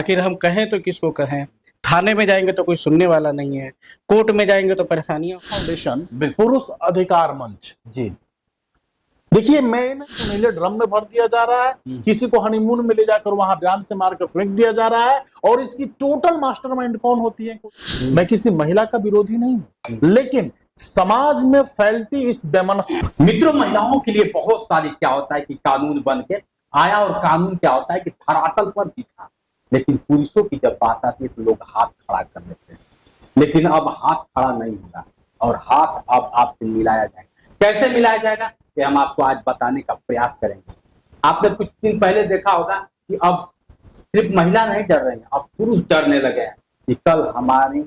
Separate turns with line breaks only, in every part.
आखिर हम कहें तो किसको कहें। थाने में जाएंगे तो कोई सुनने वाला नहीं है, कोर्ट में जाएंगे तो परेशानियां।
फाउंडेशन पुरुष अधिकार मंच
जी
देखिए, मैं सुनीले ड्रम में भर दिया जा रहा है, किसी को हनीमून में ले जाकर वहां बयान से मार कर फेंक दिया जा रहा है। और इसकी टोटल मास्टरमाइंड कौन होती है? मैं किसी महिला का विरोधी नहीं हूं, लेकिन समाज में फैलती इस बेमनस्क
मित्रों, महिलाओं के लिए बहुत सारी क्या होता है कि कानून बन के आया और कानून क्या होता है कि धरातल पर दिखा, लेकिन पुरुषों की जब बात आती है तो लोग हाथ खड़ा कर लेते हैं। लेकिन अब हाथ खड़ा नहीं होगा और हाथ अब आपसे मिलाया जाएगा। कैसे मिलाया जाएगा कि हम आपको आज बताने का प्रयास करेंगे। आपने कुछ दिन पहले देखा होगा कि अब सिर्फ महिला नहीं डर रही है, अब पुरुष डरने लगे हैं कि कल हमारी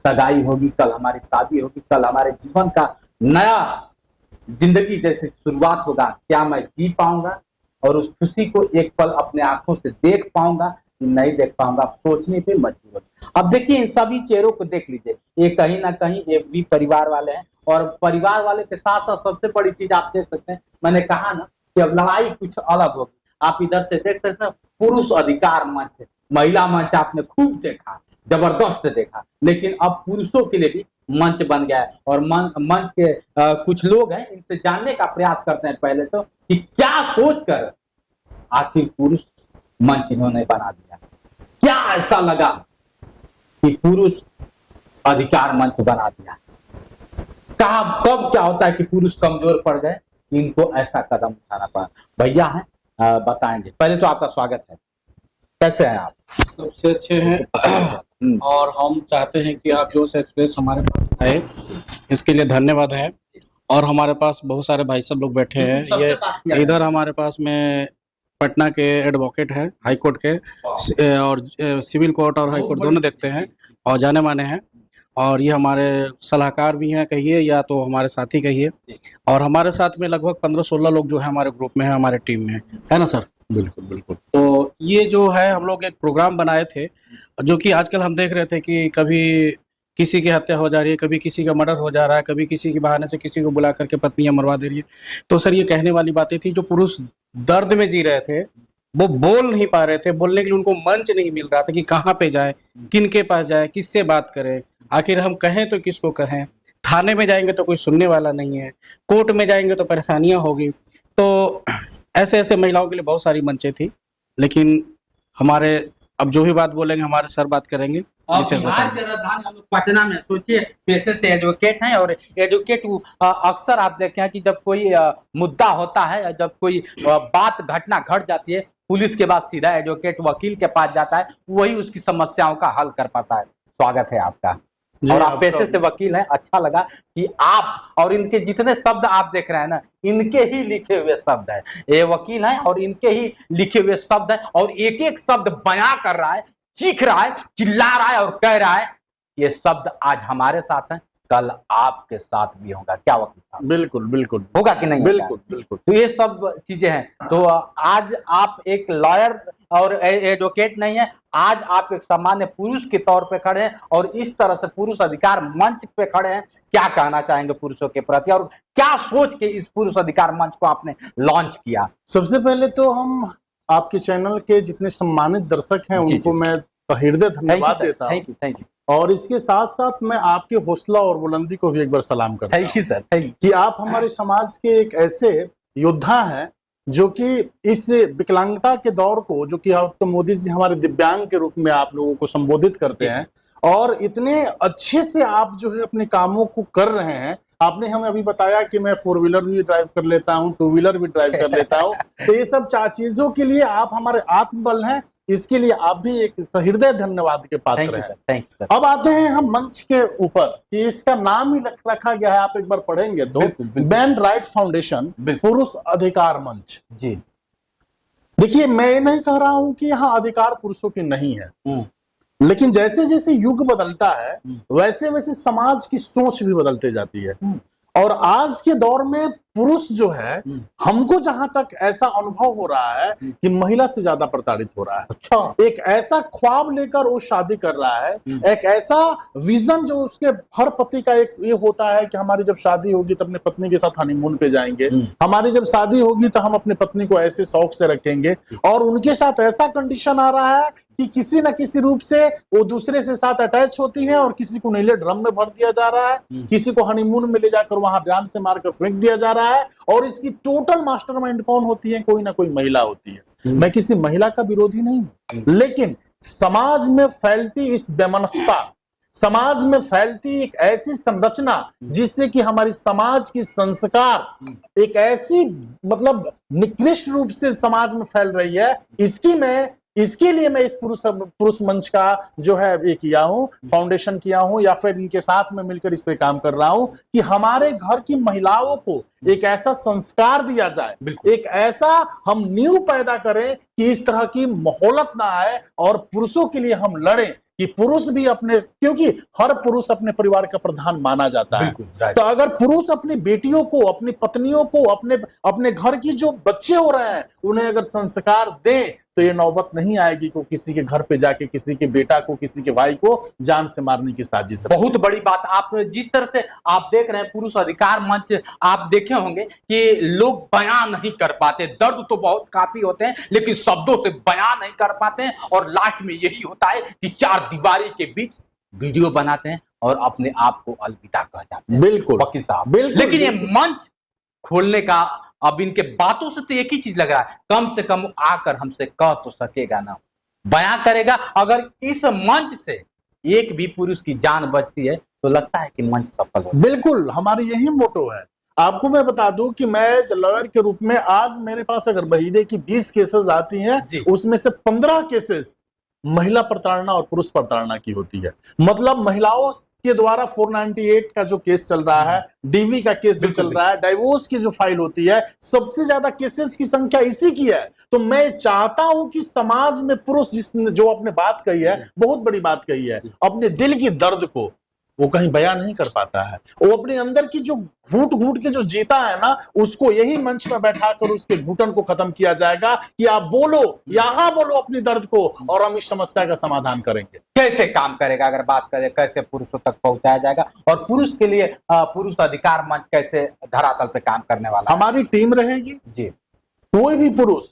सगाई होगी, कल हमारी शादी होगी, कल हमारे जीवन का नया जिंदगी जैसे शुरुआत होगा, क्या मैं जी पाऊंगा और उस खुशी को एक पल अपने आंखों से देख पाऊंगा कि नहीं देख पाऊंगा। आप सोचने पे मजबूर हो। अब देखिए, इन सभी चेहरों को देख लीजिए, ये कहीं ना कहीं ये भी परिवार वाले हैं और परिवार वाले के साथ साथ सबसे बड़ी चीज आप देख सकते हैं, मैंने कहा ना कि अब लड़ाई कुछ अलग होगी। आप इधर से देखते हैं पुरुष अधिकार मंच, महिला मंच आपने खूब देखा, जबरदस्त देखा, लेकिन अब पुरुषों के लिए भी मंच बन गया है। और मंच के कुछ लोग हैं, इनसे जानने का प्रयास करते हैं पहले तो कि क्या सोचकर आखिर पुरुष मंच इन्होंने बना दिया, क्या ऐसा लगा कि पुरुष अधिकार मंच बना दिया। कब क्या होता है कि पुरुष कमजोर पड़ गए, इनको ऐसा कदम उठाना पड़ा। भैया हैं, बताएंगे। पहले तो आपका स्वागत है, कैसे हैं आप?
सबसे अच्छे हैं और हम चाहते हैं कि आप जोश एक्सप्रेस हमारे पास आए, इसके लिए धन्यवाद है। और हमारे पास बहुत सारे भाई सब लोग बैठे हैं। ये इधर हमारे पास में पटना के एडवोकेट है, हाई कोर्ट के और सिविल कोर्ट और हाई कोर्ट दोनों देखते हैं और जाने माने हैं। और ये हमारे सलाहकार भी हैं कहिए या तो हमारे साथी कहिए। और हमारे साथ में लगभग 15-16 लोग जो है हमारे ग्रुप में है, हमारे टीम में है ना सर।
बिल्कुल बिल्कुल।
तो ये जो है हम लोग एक प्रोग्राम बनाए थे, जो कि आजकल हम देख रहे थे कि कभी किसी की हत्या हो जा रही है, कभी किसी का मर्डर हो जा रहा है, कभी किसी के बहाने से किसी को बुला करके पत्नियां मरवा दे रही है। तो सर ये कहने वाली बातें थी, जो पुरुष दर्द में जी रहे थे वो बोल नहीं पा रहे थे, बोलने के लिए उनको मंच नहीं मिल रहा था कि कहाँ पे जाए, किन के पास जाए, किससे बात करें। आखिर हम कहें तो किसको कहें। थाने में जाएंगे तो कोई सुनने वाला नहीं है, कोर्ट में जाएंगे तो परेशानियां होगी। तो ऐसे ऐसे महिलाओं के लिए बहुत सारी मंचें थी, लेकिन हमारे अब जो भी बात बोलेंगे हमारे सर बात करेंगे।
बिहार के राजधानी हम लोग पटना में, सोचिए पेशे से एडवोकेट हैं और एडवोकेट अक्सर आप देखे हैं कि जब कोई मुद्दा होता है, जब कोई बात घटना घट जाती है, पुलिस के बाद सीधा एडवोकेट वकील के पास जाता है, वही उसकी समस्याओं का हल कर पाता है। स्वागत है आपका। और आप पेशे से वकील हैं, अच्छा लगा कि आप और इनके जितने शब्द आप देख रहे हैं ना, इनके ही लिखे हुए शब्द है। ये वकील हैं और इनके ही लिखे हुए शब्द है और एक एक शब्द बयां कर रहा है, चीख रहा है, चिल्ला रहा है और कह रहा है। ये शब्द आज हमारे साथ हैं, कल आपके साथ भी होगा। क्या वकील साहब?
बिल्कुल बिल्कुल
होगा कि नहीं?
बिल्कुल बिल्कुल।
तो ये सब चीजें हैं। तो आज आप एक लॉयर और एडवोकेट नहीं है, आज आप एक सामान्य पुरुष के तौर पे खड़े हैं और इस तरह से पुरुष अधिकार मंच पे खड़े हैं। क्या कहना चाहेंगे पुरुषों के प्रति और क्या सोच के इस पुरुष अधिकार मंच को आपने लॉन्च किया?
सबसे पहले तो हम आपके चैनल के जितने सम्मानित दर्शक हैं उनको मैं हृदय धन्यवाद देता हूं।
Thank you.
और इसके साथ साथ मैं आपके हौसला और बुलंदी को भी एक बार सलाम करता हूं।
Thank you sir, thank you
कि आप हमारे समाज के एक ऐसे योद्धा हैं जो कि इस विकलांगता के दौर को, जो कि आप तो मोदी जी हमारे दिव्यांग के रूप में आप लोगों को संबोधित करते हैं, और इतने अच्छे से आप जो है अपने कामों को कर रहे हैं। आपने हमें अभी बताया कि मैं 4 व्हीलर भी ड्राइव कर लेता हूं, 2 व्हीलर भी ड्राइव कर लेता हूं। तो ये सब चीजों के लिए आप हमारे आत्मबल हैं, इसके लिए आप भी एक हृदय धन्यवाद के पात्र हैं। अब आते हैं हम मंच के ऊपर कि इसका नाम ही रखा गया है, आप एक बार पढ़ेंगे तो, मैन राइट फाउंडेशन पुरुष अधिकार मंच।
जी
देखिए, मैं नहीं कह रहा हूं कि यहाँ अधिकार पुरुषों की नहीं है, लेकिन जैसे जैसे युग बदलता है वैसे वैसे समाज की सोच भी बदलते जाती है। और आज के दौर में पुरुष जो है, हमको जहां तक ऐसा अनुभव हो रहा है कि महिला से ज्यादा प्रताड़ित हो रहा है। अच्छा। एक ऐसा ख्वाब लेकर वो शादी कर रहा है, एक ऐसा विजन जो उसके हर पति का एक ये होता है कि हमारी जब शादी होगी तो अपने पत्नी के साथ हनीमून पे जाएंगे, हमारी जब शादी होगी तो हम अपने पत्नी को ऐसे शौक से रखेंगे। और उनके साथ ऐसा कंडीशन आ रहा है कि किसी ना किसी रूप से वो दूसरे से साथ अटैच होती है और किसी को नीले ड्रम में भर दिया जा रहा है, किसी को हनीमून में ले जाकर वहां जान से मारकर फेंक दिया जा रहा है। और इसकी टोटल मास्टरमाइंड कौन होती है? कोई ना कोई महिला होती है। मैं किसी महिला का विरोधी नहीं हूं, लेकिन समाज में फैलती इस वैमनस्यता, समाज में फैलती एक ऐसी संरचना जिससे कि हमारी समाज की संस्कार एक ऐसी मतलब निकृष्ट रूप से समाज में फैल रही है, इसके लिए मैं इस पुरुष मंच का जो है ये किया हूं, फाउंडेशन किया हूं, या फिर इनके साथ में मिलकर इस पे काम कर रहा हूं कि हमारे घर की महिलाओं को एक ऐसा संस्कार दिया जाए, एक ऐसा हम नींव पैदा करें कि इस तरह की मोहलत ना आए और पुरुषों के लिए हम लड़ें कि पुरुष भी अपने, क्योंकि हर पुरुष अपने परिवार का प्रधान माना जाता है। तो अगर पुरुष अपनी बेटियों को, अपनी पत्नियों को, अपने घर की जो बच्चे हो रहे हैं उन्हें अगर संस्कार दें तो ये नौबत नहीं आएगी को किसी के घर पे जाके किसी के बेटा को, किसी के भाई को जान से मारने की साजिश।
बहुत बड़ी बात। आप जिस तरह से आप देख रहे हैं पुरुष अधिकार मंच, आप देखे होंगे कि लोग बयान नहीं कर पाते, दर्द तो बहुत काफी होते हैं लेकिन शब्दों से बयान नहीं कर पाते हैं, और लास्ट में यही होता है कि चार दीवारी के बीच वीडियो बनाते हैं और अपने आप को अलविदा कह जाते हैं।
बिल्कुल
वकील साहब,
बिल्कुल।
लेकिन ये मंच खोलने का अब इनके बातों से तो एक ही चीज लग रहा है, कम से कम आकर हमसे कह तो सकेगा ना, बयां करेगा। अगर इस मंच से एक भी पुरुष की जान बचती है तो लगता है कि मंच सफल हो।
बिल्कुल, हमारी यही मोटो है। आपको मैं बता दूं कि मैं लॉयर के रूप में आज मेरे पास अगर महीने की 20 केसेस आती हैं, उसमें से 15 केसेस महिला प्रताड़ना और पुरुष प्रताड़ना की होती है। मतलब महिलाओं के द्वारा 498 का जो केस चल रहा है, डीवी का केस जो चल रहा है, डाइवोर्स की जो फाइल होती है, सबसे ज्यादा केसेस की संख्या इसी की है। तो मैं चाहता हूं कि समाज में पुरुष जिसने जो अपने बात कही है, बहुत बड़ी बात कही है, अपने दिल की दर्द को वो कहीं बयान नहीं कर पाता है, वो अपने अंदर की जो घूट घूट के जो जीता है ना, उसको यही मंच पर बैठाकर उसके घुटन को खत्म किया जाएगा कि आप बोलो, यहां बोलो अपनी दर्द को और हम इस समस्या का समाधान करेंगे।
कैसे काम करेगा अगर बात करें, कैसे पुरुषों तक पहुंचाया जाएगा, और पुरुष के लिए पुरुष अधिकार मंच कैसे धरातल पे काम करने वाला?
हमारी टीम रहेगी
जी।
कोई भी पुरुष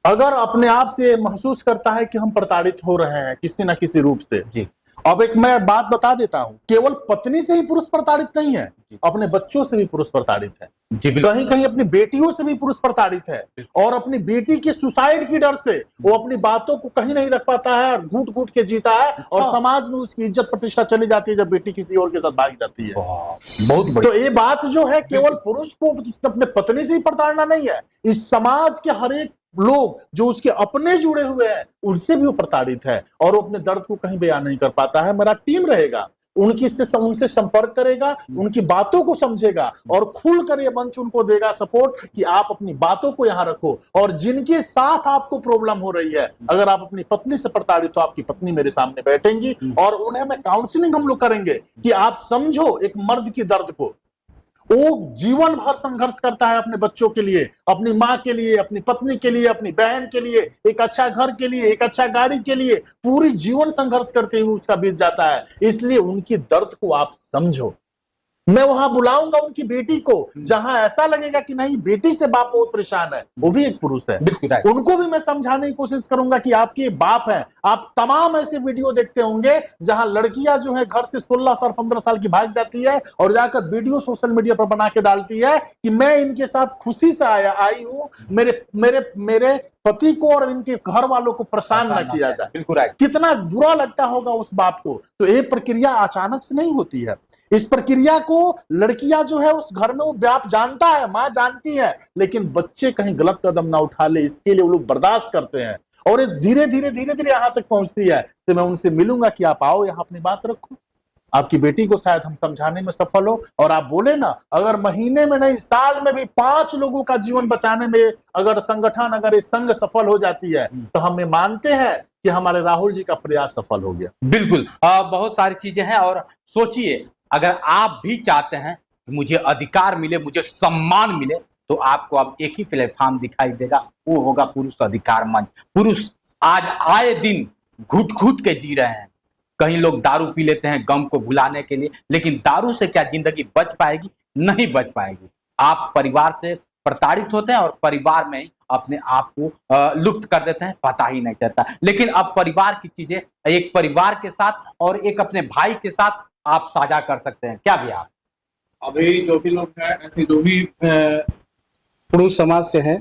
अगर अपने आप से महसूस करता है कि हम प्रताड़ित हो रहे हैं किसी ना किसी रूप से जी। अब एक मैं बात बता देता हूं, केवल पत्नी से ही पुरुष प्रताड़ित नहीं है, अपने बच्चों से भी पुरुष प्रताड़ित है, कहीं कहीं अपनी बेटियों से भी पुरुष प्रताड़ित है, और अपनी बेटी की सुसाइड की डर से वो अपनी बातों को कहीं नहीं रख पाता है और घूट घूट के जीता है, और समाज में उसकी इज्जत प्रतिष्ठा चली जाती है जब बेटी किसी और के साथ भाग जाती है। बहुत तो ये बात जो है केवल पुरुष को अपने पत्नी से ही प्रताड़ना नहीं है, इस समाज के हर एक लोग जो उसके अपने जुड़े हुए हैं उनसे भी वो प्रताड़ित है और वो अपने दर्द को कहीं बयान नहीं कर पाता है। मेरा टीम रहेगा, उनसे संपर्क करेगा, उनकी बातों को समझेगा और खुलकर ये मंच उनको देगा सपोर्ट कि आप अपनी बातों को यहां रखो। और जिनके साथ आपको प्रॉब्लम हो रही है, अगर आप अपनी पत्नी से प्रताड़ित हो, आपकी पत्नी मेरे सामने बैठेंगी और उन्हें मैं काउंसलिंग हम लोग करेंगे कि आप समझो एक मर्द की दर्द को। वो जीवन भर संघर्ष करता है अपने बच्चों के लिए, अपनी माँ के लिए, अपनी पत्नी के लिए, अपनी बहन के लिए, एक अच्छा घर के लिए, एक अच्छा गाड़ी के लिए, पूरी जीवन संघर्ष करते हुए उसका बीत जाता है। इसलिए उनकी दर्द को आप समझो। मैं वहां बुलाऊंगा उनकी बेटी को, जहां ऐसा लगेगा कि नहीं बेटी से बाप बहुत परेशान है, वो भी एक पुरुष है, उनको भी मैं समझाने की कोशिश करूंगा कि आपके बाप हैं। आप तमाम ऐसे वीडियो देखते होंगे जहां लड़कियां जो है घर से 16 साल 15 साल की भाग जाती है और जाकर वीडियो सोशल मीडिया पर बना के डालती है कि मैं इनके साथ खुशी से आई हूं, मेरे पति को और इनके घर वालों को परेशान न किया जाए। कितना बुरा लगता होगा उस बाप को। तो ये प्रक्रिया अचानक से नहीं होती है, इस प्रक्रिया को लड़कियां जो है उस घर में वो बाप जानता है, मां जानती है, लेकिन बच्चे कहीं गलत कदम ना उठा ले इसके लिए वो लोग बर्दाश्त करते हैं और ये धीरे धीरे यहां तक पहुंचती है। तो मैं उनसे मिलूंगा कि आप आओ यहां अपनी बात रखो, आपकी बेटी को शायद हम समझाने में सफल हो। और आप बोले ना, अगर महीने में नहीं साल में भी 5 लोगों का जीवन बचाने में अगर संगठन, अगर इस संघ सफल हो जाती है तो हम मानते हैं कि हमारे राहुल जी का प्रयास सफल हो गया।
बिल्कुल, बहुत सारी चीजें हैं। और सोचिए, अगर आप भी चाहते हैं कि मुझे अधिकार मिले, मुझे सम्मान मिले, तो आपको अब एक ही प्लेटफॉर्म दिखाई देगा, वो होगा पुरुष अधिकार मंच। पुरुष आज आए दिन घुट घुट के जी रहे हैं। कहीं लोग दारू पी लेते हैं गम को भुलाने के लिए, लेकिन दारू से क्या जिंदगी बच पाएगी? नहीं बच पाएगी। आप परिवार से प्रताड़ित होते हैं और परिवार में ही अपने आप को लुप्त कर देते हैं, पता ही नहीं चलता। लेकिन अब परिवार की चीजें एक परिवार के साथ और एक अपने भाई के साथ आप साझा कर सकते हैं क्या भैया?
अभी जो भी लोग हैं, ऐसे जो भी पुरुष समाज से हैं,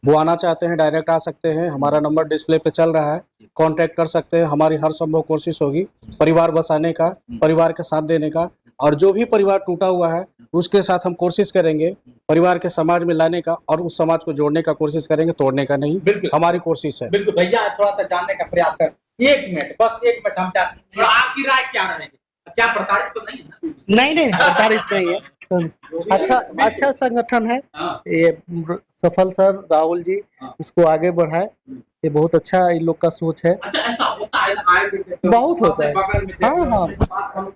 वो आना चाहते हैं डायरेक्ट आ सकते हैं। हमारा नंबर डिस्प्ले पे चल रहा है, कांटेक्ट कर सकते हैं। हमारी हर संभव कोशिश होगी परिवार बसाने का, परिवार का साथ देने का, और जो भी परिवार टूटा हुआ है उसके साथ हम कोशिश करेंगे परिवार के समाज में लाने का, और उस समाज को जोड़ने का कोशिश करेंगे, तोड़ने का नहीं।
बिल्कुल
हमारी कोशिश है।
बिल्कुल भैया, थोड़ा सा जानने का प्रयास कर, 1 मिनट, बस 1 मिनट हम चाहते हैं, आपकी राय क्या रहेगी? क्या प्रताड़ित तो नहीं है ना?
नहीं प्रताड़ित नहीं है। अच्छा संगठन है
हाँ।
ये। सफल सर राहुल जी
हाँ।
इसको आगे बढ़ाए, ये बहुत अच्छा इन लोग का सोच है।
अच्छा, ऐसा होता है आए दिन में?
बहुत होता है।
बगल में
हाँ।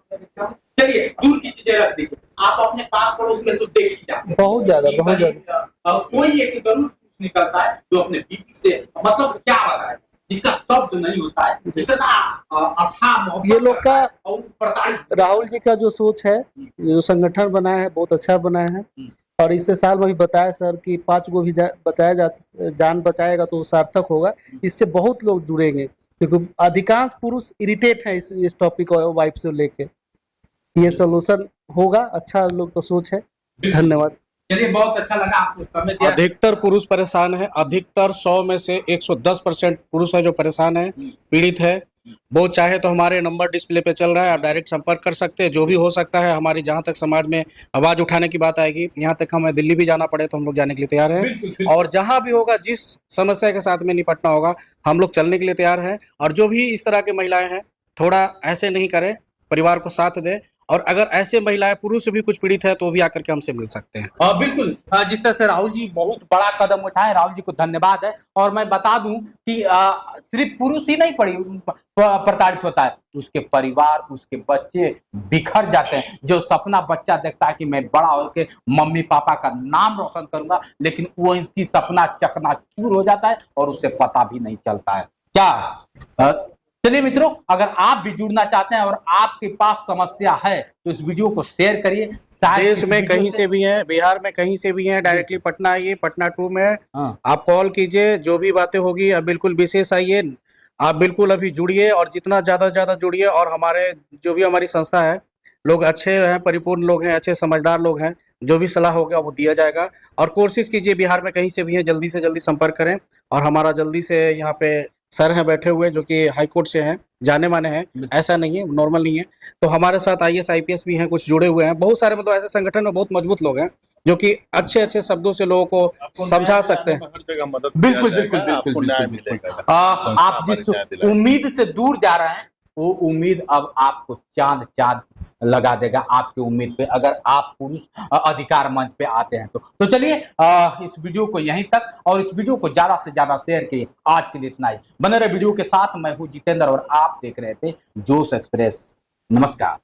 चलिए दूर की चीजें रख दीजिए, आप अपने पास पड़ोस में तो देख ही जाते हैं।
बहुत ज्यादा
कि
बहुत
भाई,
ज्यादा।
कोई एक जरूर निकलता है जो अपने बीवी से, मतलब क्या बताए, जिसका शब्द नहीं होता है, जितना अथाह मोहब्बत
ये लोग का
और प्रताड़ित।
राहुल जी का जो सोच है, ये जो संगठन बनाया है बहुत अच्छा बनाया है। और इससे साल में भी बताया सर कि 5 को भी बताया जान बचाएगा तो सार्थक होगा। इससे बहुत लोग जुड़ेंगे, क्योंकि अधिकांश पुरुष इरिटेट है इस टॉपिक और वाइफ से लेके। ये सोल्यूशन होगा, अच्छा लोग का सोच है। धन्यवाद।
चलिए, बहुत अच्छा लगा आपको समय दिया।
अधिकतर पुरुष परेशान है, अधिकतर 100 में से 110% पुरुष है जो परेशान है, पीड़ित है। वो चाहे तो हमारे नंबर डिस्प्ले पे चल रहा है, आप डायरेक्ट संपर्क कर सकते हैं। जो भी हो सकता है, हमारी जहां तक समाज में आवाज उठाने की बात आएगी, यहाँ तक हमें दिल्ली भी जाना पड़े तो हम लोग जाने के लिए तैयार हैं। और जहां भी होगा, जिस समस्या के साथ में निपटना होगा, हम लोग चलने के लिए तैयार हैं। और जो भी इस तरह की महिलाएं हैं, थोड़ा ऐसे नहीं करें, परिवार को साथ दें। और अगर ऐसे महिलाएं पुरुष भी कुछ पीड़ित है तो भी आकर के हमसे मिल सकते हैं।
बिल्कुल, जिस तरह से राहुल जी बहुत बड़ा कदम उठाए, राहुल जी को धन्यवाद है। और मैं बता दूं कि सिर्फ पुरुष ही नहीं प्रताड़ित होता है, उसके परिवार, उसके बच्चे बिखर जाते हैं। जो सपना बच्चा देखता है कि मैं बड़ा होकर मम्मी पापा का नाम रोशन करूंगा, लेकिन वो इसकी सपना चकनाचूर हो जाता है और उसे पता भी नहीं चलता है क्या। चलिए मित्रों, अगर आप भी जुड़ना चाहते हैं और आपके पास समस्या है तो इस वीडियो को शेयर करिए।
देश में कहीं से भी हैं, बिहार में कहीं से भी हैं, डायरेक्टली पटना आइए, पटना 2 में है। आप कॉल कीजिए, जो भी बातें होगी अब बिल्कुल विशेष आइए, आप बिल्कुल अभी जुड़िए और जितना ज्यादा जुड़िए। और हमारे जो भी हमारी संस्था है, लोग अच्छे हैं, परिपूर्ण लोग हैं, अच्छे समझदार लोग हैं। जो भी सलाह होगा वो दिया जाएगा। और कोशिश कीजिए, बिहार में कहीं से भी है, जल्दी से जल्दी संपर्क करें। और हमारा जल्दी से यहाँ पे सर हैं बैठे हुए जो कि हाई कोर्ट से हैं, जाने माने हैं, ऐसा नहीं है, नॉर्मल नहीं है। तो हमारे साथ IAS IPS भी हैं, कुछ जुड़े हुए हैं, बहुत सारे, मतलब ऐसे संगठन में बहुत मजबूत लोग हैं जो कि अच्छे शब्दों से लोगों को समझा सकते हैं।
हर जगह मदद
बिल्कुल
किया जाएगा,
बिल्कुल
आपको
बिल्कुल
न्याय
बिल्कुल।
मिलेगा।
आप जिस उम्मीद से दूर जा रहे हैं, वो उम्मीद अब आपको चांद लगा देगा आपकी उम्मीद पे, अगर आप पुरुष अधिकार मंच पे आते हैं तो चलिए इस वीडियो को यहीं तक, और इस वीडियो को ज्यादा से ज्यादा शेयर कीजिए। आज के लिए इतना ही। बने रहे वीडियो के साथ। मैं हूं जितेंद्र और आप देख रहे थे जोश एक्सप्रेस। नमस्कार।